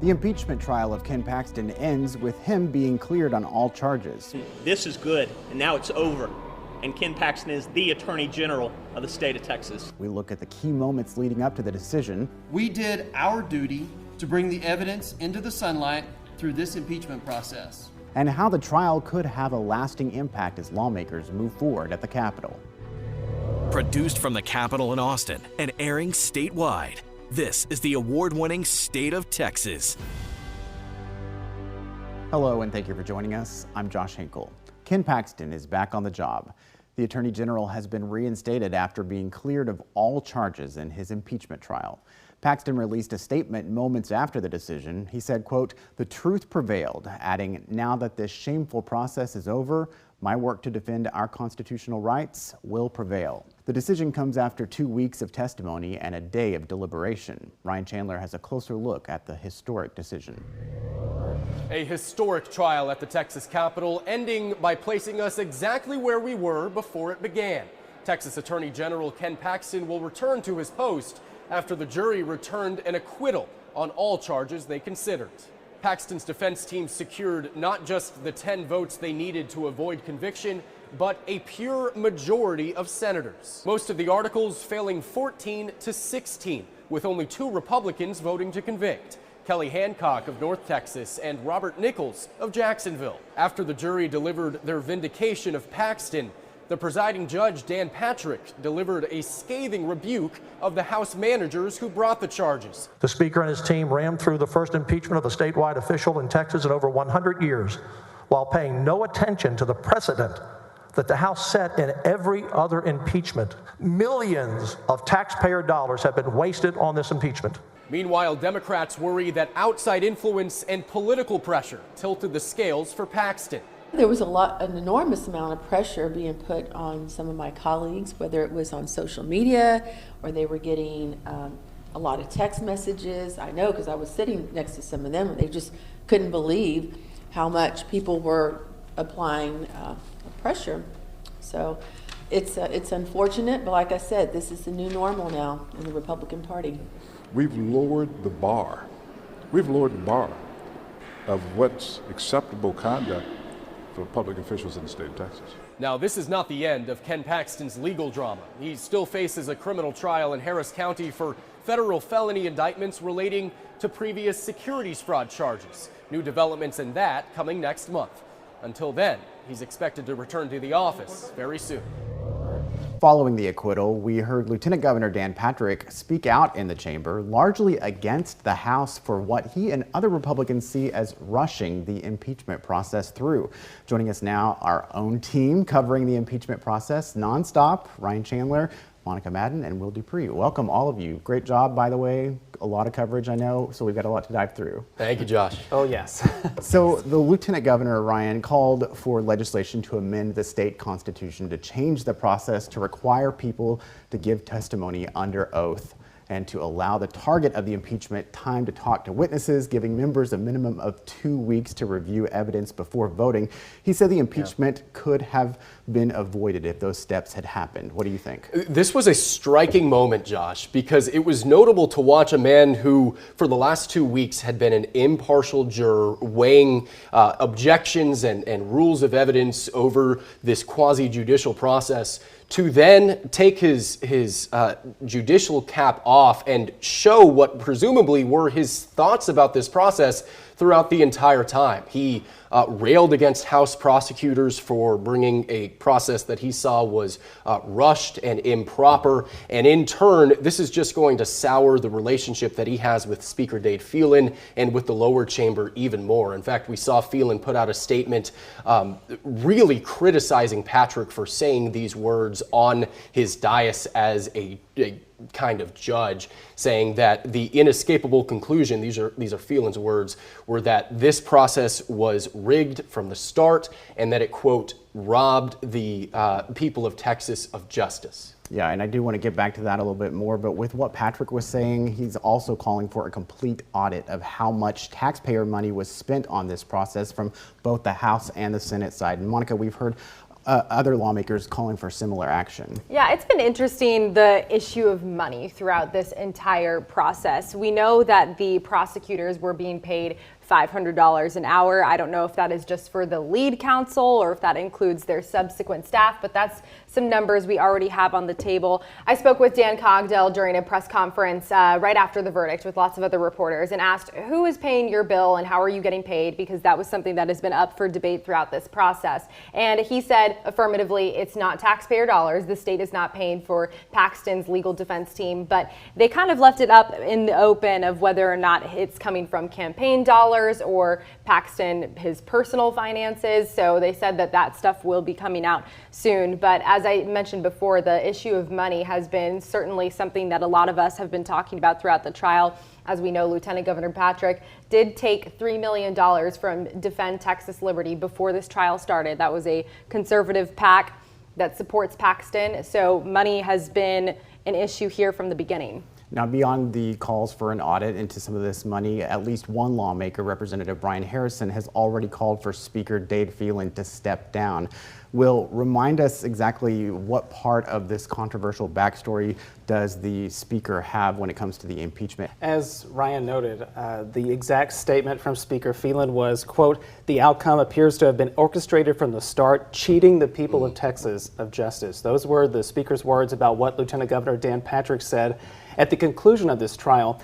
The impeachment trial of Ken Paxton ends with him being cleared on all charges. This is good, and now it's over. And Ken Paxton is the Attorney General of the state of Texas. We look at the key moments leading up to the decision. We did our duty to bring the evidence into the sunlight through this impeachment process. And how the trial could have a lasting impact as lawmakers move forward at the Capitol. Produced from the Capitol in Austin and airing statewide, this is the award-winning State of Texas. Hello, and thank you for joining us. I'm Josh Hinkle. Ken Paxton is back on the job. The Attorney General has been reinstated after being cleared of all charges in his impeachment trial. Paxton released a statement moments after the decision. He said, quote, "The truth prevailed," adding, "Now that this shameful process is over, my work to defend our constitutional rights will prevail." The decision comes after 2 weeks of testimony and a day of deliberation. Ryan Chandler has a closer look at the historic decision. A historic trial at the Texas Capitol, ending by placing us exactly where we were before it began. Texas Attorney General Ken Paxton will return to his post after the jury returned an acquittal on all charges they considered. Paxton's defense team secured not just the 10 votes they needed to avoid conviction, but a pure majority of senators. Most of the articles failing 14 to 16, with only 2 Republicans voting to convict: Kelly Hancock of North Texas and Robert Nichols of Jacksonville. After the jury delivered their vindication of Paxton, the presiding judge, Dan Patrick, delivered a scathing rebuke of the House managers who brought the charges. The Speaker and his team rammed through the first impeachment of a statewide official in Texas in over 100 years, while paying no attention to the precedent that the House set in every other impeachment. Millions of taxpayer dollars have been wasted on this impeachment. Meanwhile, Democrats worry that outside influence and political pressure tilted the scales for Paxton. There was an enormous amount of pressure being put on some of my colleagues, whether it was on social media or they were getting a lot of text messages. I know because I was sitting next to some of them and they just couldn't believe how much people were applying pressure. So it's unfortunate, but like I said, this is the new normal now in the Republican Party. We've lowered the bar. We've lowered the bar of what's acceptable conduct for public officials in the state of Texas. Now, this is not the end of Ken Paxton's legal drama. He still faces a criminal trial in Harris County for federal felony indictments relating to previous securities fraud charges. New developments in that coming next month. Until then, he's expected to return to the office very soon. Following the acquittal, we heard Lieutenant Governor Dan Patrick speak out in the chamber, largely against the House for what he and other Republicans see as rushing the impeachment process through. Joining us now, our own team covering the impeachment process nonstop, Ryan Chandler, Monica Madden, and Will Dupree. Welcome, all of you. Great job, by the way. A lot of coverage, I know, so we've got a lot to dive through. Thank you, Josh. Oh, yes. So the Lieutenant Governor, Ryan, called for legislation to amend the state constitution to change the process to require people to give testimony under oath and to allow the target of the impeachment time to talk to witnesses, giving members a minimum of 2 weeks to review evidence before voting. He said the impeachment could have been avoided if those steps had happened. What do you think? This was a striking moment, Josh, because it was notable to watch a man who, for the last 2 weeks, had been an impartial juror weighing objections and rules of evidence over this quasi-judicial process, to then take his judicial cap off and show what presumably were his thoughts about this process throughout the entire time. He railed against House prosecutors for bringing a process that he saw was rushed and improper. And in turn, this is just going to sour the relationship that he has with Speaker Dade Phelan and with the lower chamber even more. In fact, we saw Phelan put out a statement really criticizing Patrick for saying these words on his dais as a kind of judge, saying that the inescapable conclusion, these are Phelan's words, were that this process was rigged from the start and that it, quote, robbed the people of Texas of justice. Yeah, and I do want to get back to that a little bit more, but with what Patrick was saying, he's also calling for a complete audit of how much taxpayer money was spent on this process from both the House and the Senate side. And Monica, we've heard other lawmakers calling for similar action. Yeah, it's been interesting, the issue of money throughout this entire process. We know that the prosecutors were being paid $500 an hour. I don't know if that is just for the lead counsel or if that includes their subsequent staff, but that's some numbers we already have on the table. I spoke with Dan Cogdell during a press conference right after the verdict with lots of other reporters and asked, who is paying your bill and how are you getting paid? Because that was something that has been up for debate throughout this process. And he said affirmatively, it's not taxpayer dollars. The state is not paying for Paxton's legal defense team, but they kind of left it up in the open of whether or not it's coming from campaign dollars or Paxton, his personal finances. So they said that that stuff will be coming out soon. But as I mentioned before, the issue of money has been certainly something that a lot of us have been talking about throughout the trial. As we know, Lieutenant Governor Patrick did take $3 million from Defend Texas Liberty before this trial started. That was a conservative PAC that supports Paxton. So money has been an issue here from the beginning. Now, beyond the calls for an audit into some of this money, at least one lawmaker, Representative Brian Harrison, has already called for Speaker Dade Phelan to step down. Will, remind us exactly what part of this controversial backstory does the Speaker have when it comes to the impeachment? As Ryan noted, the exact statement from Speaker Phelan was, quote, "The outcome appears to have been orchestrated from the start, cheating the people of Texas of justice." Those were the Speaker's words about what Lieutenant Governor Dan Patrick said. At the conclusion of this trial,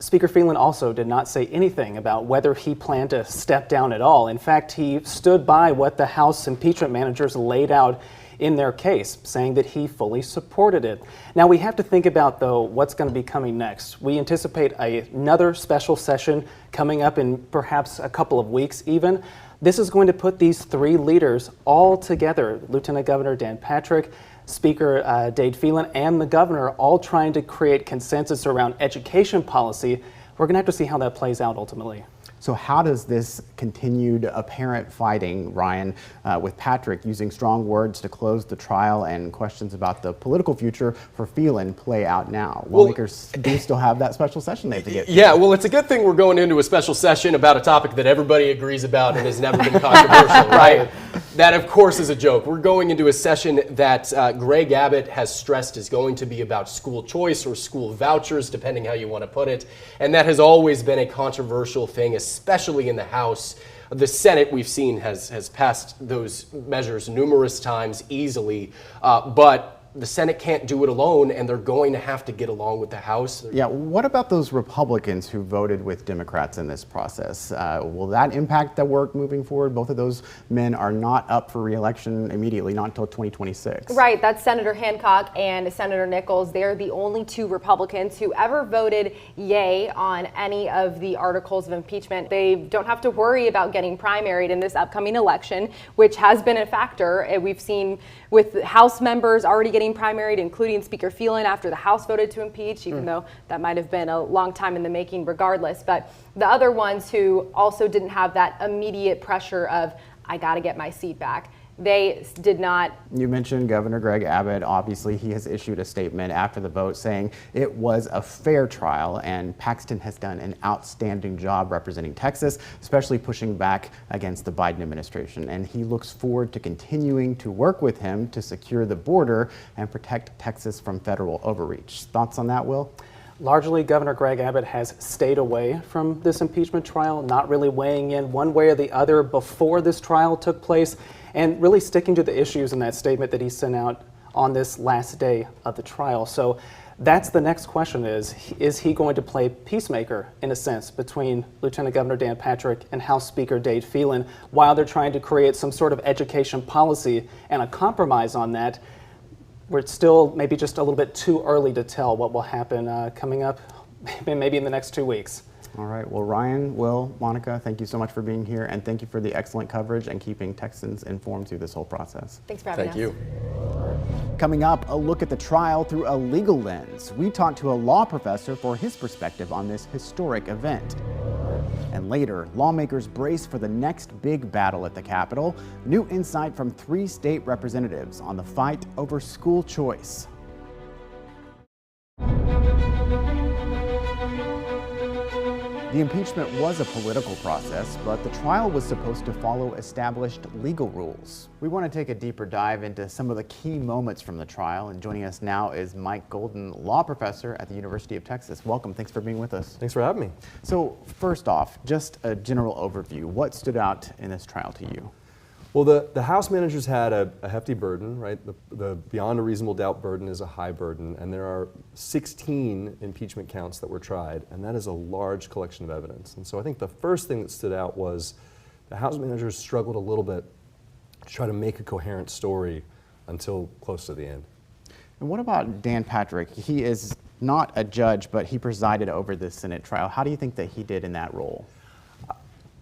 Speaker Phelan also did not say anything about whether he planned to step down at all. In fact, he stood by what the House impeachment managers laid out in their case, saying that he fully supported it. Now, we have to think about, though, what's going to be coming next. We anticipate another special session coming up in perhaps a couple of weeks even. This is going to put these three leaders all together, Lieutenant Governor Dan Patrick, Speaker Dade Phelan, and the governor, all trying to create consensus around education policy. We're going to have to see how that plays out ultimately. So how does this continued apparent fighting, Ryan, with Patrick using strong words to close the trial and questions about the political future for Phelan play out now? Lawmakers do still have that special session they have to get through. Yeah, well, it's a good thing we're going into a special session about a topic that everybody agrees about and has never been controversial, right? That, of course, is a joke. We're going into a session that Greg Abbott has stressed is going to be about school choice or school vouchers, depending how you want to put it. And that has always been a controversial thing, especially in the House. The Senate, we've seen, has passed those measures numerous times easily, but the Senate can't do it alone, and they're going to have to get along with the House. Yeah, what about those Republicans who voted with Democrats in this process? Will that impact the work moving forward? Both of those men are not up for re-election immediately, not until 2026. Right, that's Senator Hancock and Senator Nichols. They're the only two Republicans who ever voted yay on any of the articles of impeachment. They don't have to worry about getting primaried in this upcoming election, which has been a factor. We've seen with House members already getting primaried, including Speaker Phelan after the House voted to impeach, even though that might have been a long time in the making regardless. But the other ones who also didn't have that immediate pressure of, I got to get my seat back, they did not. You mentioned Governor Greg Abbott. Obviously, he has issued a statement after the vote saying it was a fair trial, and Paxton has done an outstanding job representing Texas, especially pushing back against the Biden administration. And he looks forward to continuing to work with him to secure the border and protect Texas from federal overreach. Thoughts on that, Will? Largely, Governor Greg Abbott has stayed away from this impeachment trial, not really weighing in one way or the other before this trial took place, and really sticking to the issues in that statement that he sent out on this last day of the trial. So that's the next question is he going to play peacemaker, in a sense, between Lieutenant Governor Dan Patrick and House Speaker Dade Phelan while they're trying to create some sort of education policy and a compromise on that? We're still maybe just a little bit too early to tell what will happen coming up maybe in the next 2 weeks. All right. Well, Ryan, Will, Monica, thank you so much for being here, and thank you for the excellent coverage and keeping Texans informed through this whole process. Thanks for having us. Thank you. Coming up, a look at the trial through a legal lens. We talked to a law professor for his perspective on this historic event. And later, lawmakers brace for the next big battle at the Capitol. New insight from 3 state representatives on the fight over school choice. The impeachment was a political process, but the trial was supposed to follow established legal rules. We want to take a deeper dive into some of the key moments from the trial, and joining us now is Mike Golden, law professor at the University of Texas. Welcome, thanks for being with us. Thanks for having me. So first off, just a general overview. What stood out in this trial to you? Well, the House managers had a hefty burden, right? The beyond a reasonable doubt burden is a high burden, and there are 16 impeachment counts that were tried, and that is a large collection of evidence. And so I think the first thing that stood out was the House managers struggled a little bit to try to make a coherent story until close to the end. And what about Dan Patrick? He is not a judge, but he presided over this Senate trial. How do you think that he did in that role?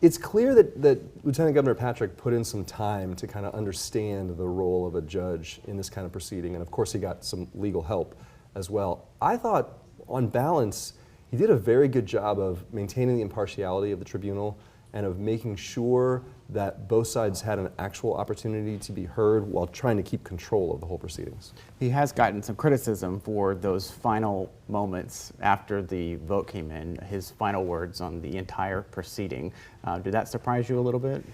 It's clear that Lieutenant Governor Patrick put in some time to kind of understand the role of a judge in this kind of proceeding, and of course he got some legal help as well. I thought, on balance, he did a very good job of maintaining the impartiality of the tribunal and of making sure that both sides had an actual opportunity to be heard while trying to keep control of the whole proceedings. He has gotten some criticism for those final moments after the vote came in, his final words on the entire proceeding. Did that surprise you a little bit?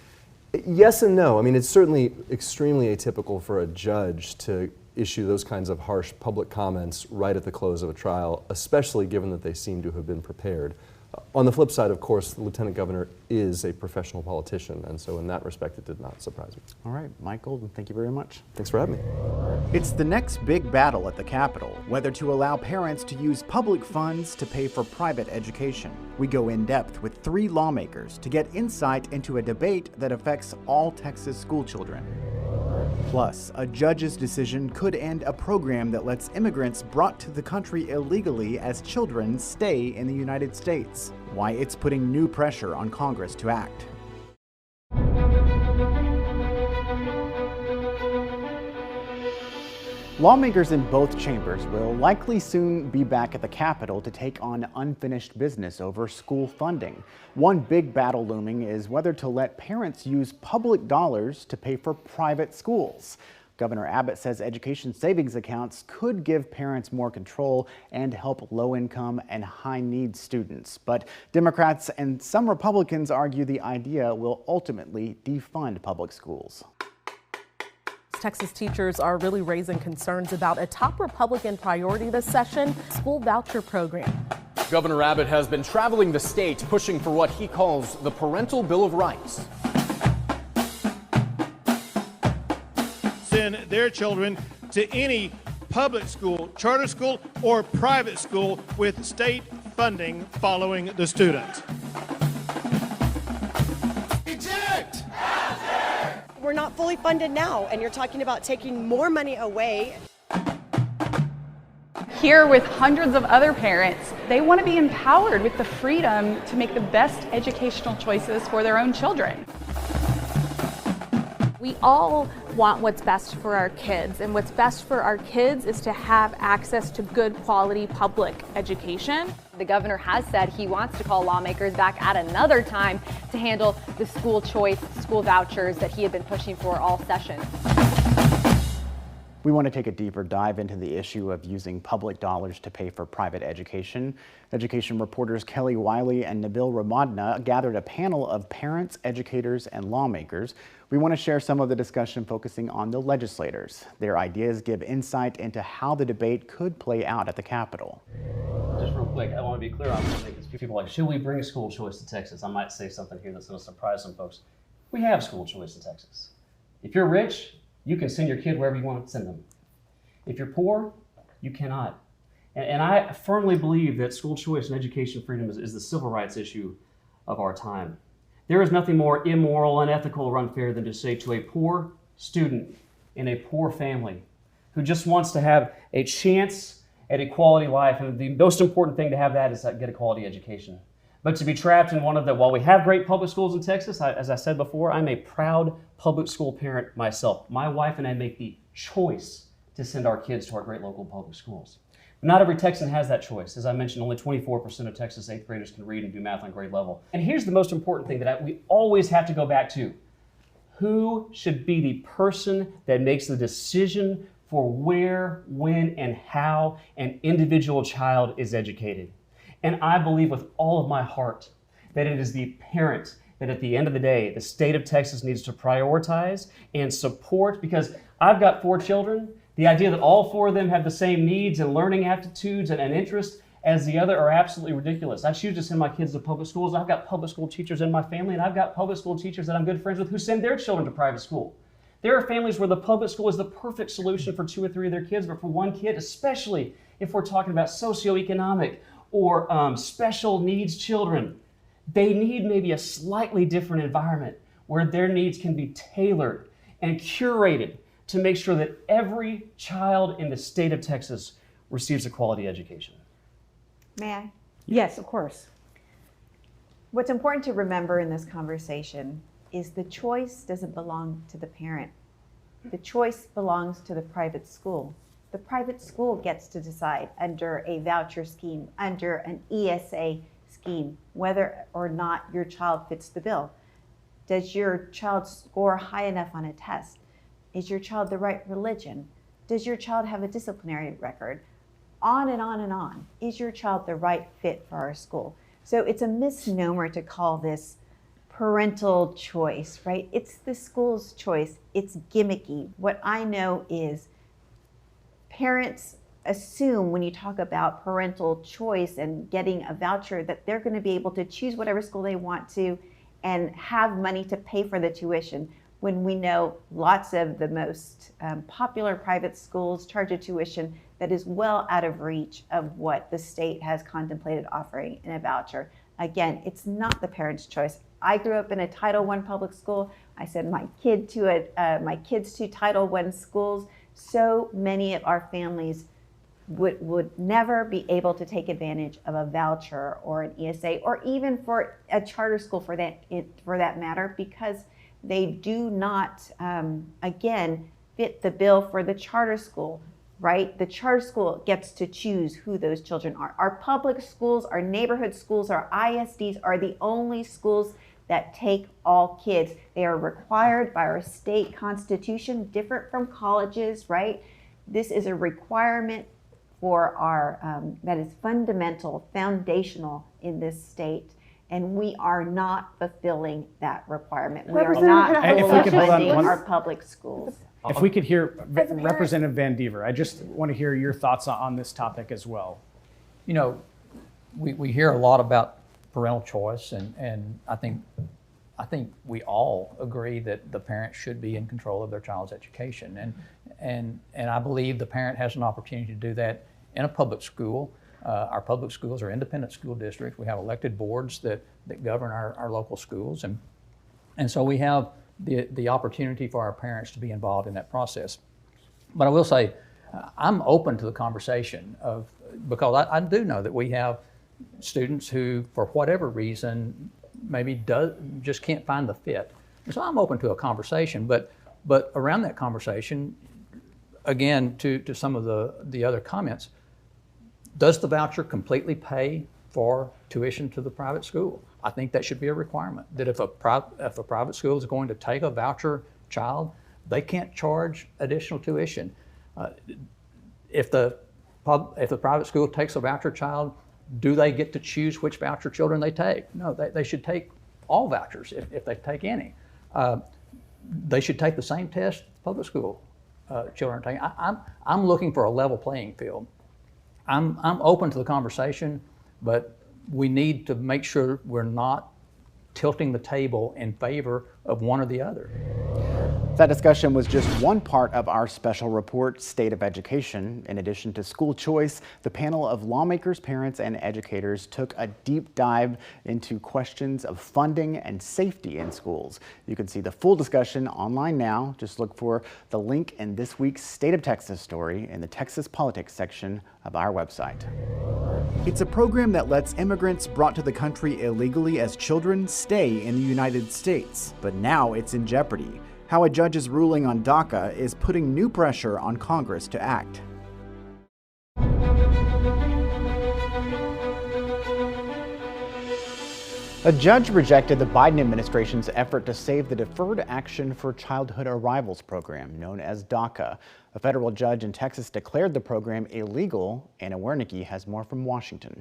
Yes and no. I mean, it's certainly extremely atypical for a judge to issue those kinds of harsh public comments right at the close of a trial, especially given that they seem to have been prepared. On the flip side, of course, the Lieutenant Governor is a professional politician, and so in that respect, it did not surprise me. All right, Mike Golden, thank you very much. Thanks for having me. It's the next big battle at the Capitol, whether to allow parents to use public funds to pay for private education. We go in depth with 3 lawmakers to get insight into a debate that affects all Texas school children. Plus, a judge's decision could end a program that lets immigrants brought to the country illegally as children stay in the United States. Why it's putting new pressure on Congress to act. Lawmakers in both chambers will likely soon be back at the Capitol to take on unfinished business over school funding. One big battle looming is whether to let parents use public dollars to pay for private schools. Governor Abbott says education savings accounts could give parents more control and help low-income and high-need students. But Democrats and some Republicans argue the idea will ultimately defund public schools. Texas teachers are really raising concerns about a top Republican priority this session, school voucher program. Governor Abbott has been traveling the state pushing for what he calls the Parental Bill of Rights. Send their children to any public school, charter school, or private school with state funding following the student. We're not fully funded now, and you're talking about taking more money away. Here with hundreds of other parents, they want to be empowered with the freedom to make the best educational choices for their own children. We all want what's best for our kids, and what's best for our kids is to have access to good quality public education. The governor has said he wants to call lawmakers back at another time to handle the school choice, school vouchers that he had been pushing for all session. We want to take a deeper dive into the issue of using public dollars to pay for private education. Education reporters Kelly Wiley and Nabil Ramadna gathered a panel of parents, educators, and lawmakers. We want to share some of the discussion focusing on the legislators. Their ideas give insight into how the debate could play out at the Capitol. Just real quick, I want to be clear on something because people are like, should we bring school choice to Texas? I might say something here that's going to surprise some folks. We have school choice in Texas. If you're rich, you can send your kid wherever you want to send them. If you're poor, you cannot. And I firmly believe that school choice and education freedom is the civil rights issue of our time. There is nothing more immoral, unethical, or unfair than to say to a poor student in a poor family who just wants to have a chance at a quality life, and the most important thing to have that is to get a quality education. But to be trapped in one of the, while we have great public schools in Texas, as I said before, I'm a proud public school parent myself. My wife and I make the choice to send our kids to our great local public schools. But not every Texan has that choice. As I mentioned, only 24% of Texas 8th graders can read and do math on grade level. And here's the most important thing that we always have to go back to. Who should be the person that makes the decision for where, when, and how an individual child is educated? And I believe with all of my heart that it is the parent that at the end of the day, the state of Texas needs to prioritize and support, because I've got 4 children. The idea that all 4 of them have the same needs and learning aptitudes and interests as the other are absolutely ridiculous. I choose to send my kids to public schools. I've got public school teachers in my family, and I've got public school teachers that I'm good friends with who send their children to private school. There are families where the public school is the perfect solution for 2 or 3 of their kids, but for one kid, especially if we're talking about socioeconomic or special needs children, they need maybe a slightly different environment where their needs can be tailored and curated to make sure that every child in the state of Texas receives a quality education. May I? Yes, of course. What's important to remember in this conversation is the choice doesn't belong to the parent. The choice belongs to the private school. The private school gets to decide under a voucher scheme, under an ESA scheme, whether or not your child fits the bill. Does your child score high enough on a test? Is your child the right religion? Does your child have a disciplinary record? On and on and on. Is your child the right fit for our school? So it's a misnomer to call this parental choice, right? It's the school's choice. It's gimmicky. What I know is parents assume when you talk about parental choice and getting a voucher that they're going to be able to choose whatever school they want to and have money to pay for the tuition, when we know lots of the most popular private schools charge a tuition that is well out of reach of what the state has contemplated offering in a voucher. Again, it's not the parent's choice. I grew up in a Title I public school. I sent my kids to Title I schools. So many of our families would never be able to take advantage of a voucher or an ESA, or even for a charter school for that matter, because they do not, again, fit the bill for the charter school, right? The charter school gets to choose who those children are. Our public schools, our neighborhood schools, our ISDs are the only schools that take all kids. They are required by our state constitution, different from colleges, right? This is a requirement for our, that is fundamental, foundational in this state. And we are not fulfilling that requirement. We are not funding our public schools. If we could hear Representative Van Dever, I just want to hear your thoughts on this topic as well. You know, we hear a lot about parental choice, and I think we all agree that the parent should be in control of their child's education, and I believe the parent has an opportunity to do that in a public school. Our public schools are independent school districts. We have elected boards that govern our local schools, and so we have the opportunity for our parents to be involved in that process. But I will say, I'm open to the conversation because I do know that we have students who, for whatever reason, maybe just can't find the fit. And so I'm open to a conversation, but around that conversation, again, to some of the other comments, does the voucher completely pay for tuition to the private school? I think that should be a requirement, that if a private school is going to take a voucher child, they can't charge additional tuition. If the private school takes a voucher child, do they get to choose which voucher children they take? No, they should take all vouchers if they take any. They should take the same test public school children are taking. I'm looking for a level playing field. I'm open to the conversation, but we need to make sure we're not tilting the table in favor of one or the other. That discussion was just one part of our special report, State of Education. In addition to school choice, the panel of lawmakers, parents, and educators took a deep dive into questions of funding and safety in schools. You can see the full discussion online now. Just look for the link in this week's State of Texas story in the Texas Politics section of our website. It's a program that lets immigrants brought to the country illegally as children stay in the United States, but now it's in jeopardy. How a judge's ruling on DACA is putting new pressure on Congress to act. A judge rejected the Biden administration's effort to save the Deferred Action for Childhood Arrivals program, known as DACA. A federal judge in Texas declared the program illegal. Anna Wernicke has more from Washington.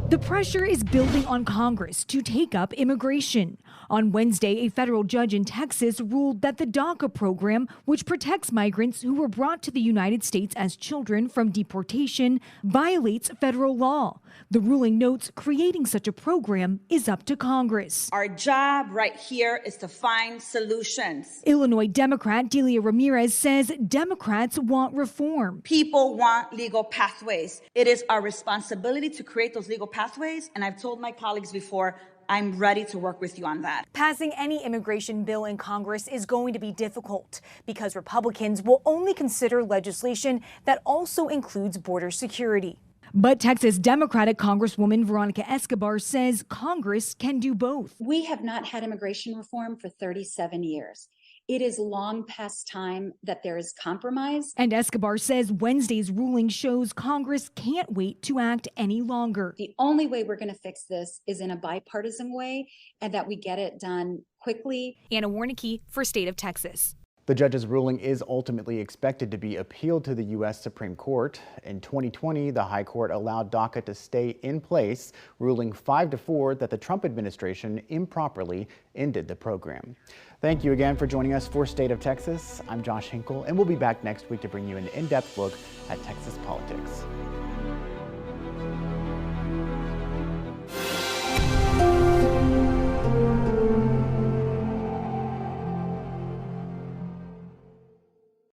The pressure is building on Congress to take up immigration. On Wednesday, a federal judge in Texas ruled that the DACA program, which protects migrants who were brought to the United States as children from deportation, violates federal law. The ruling notes creating such a program is up to Congress. Our job right here is to find solutions. Illinois Democrat Delia Ramirez says Democrats want reform. People want legal pathways. It is our responsibility to create those legal pathways, and I've told my colleagues before, I'm ready to work with you on that. Passing any immigration bill in Congress is going to be difficult because Republicans will only consider legislation that also includes border security. But Texas Democratic Congresswoman Veronica Escobar says Congress can do both. We have not had immigration reform for 37 years. It is long past time that there is compromise. And Escobar says Wednesday's ruling shows Congress can't wait to act any longer. The only way we're going to fix this is in a bipartisan way and that we get it done quickly. Anna Wernicke for State of Texas. The judge's ruling is ultimately expected to be appealed to the U.S. Supreme Court. In 2020, the High Court allowed DACA to stay in place, ruling 5-4 that the Trump administration improperly ended the program. Thank you again for joining us for State of Texas. I'm Josh Hinkle, and we'll be back next week to bring you an in-depth look at Texas politics.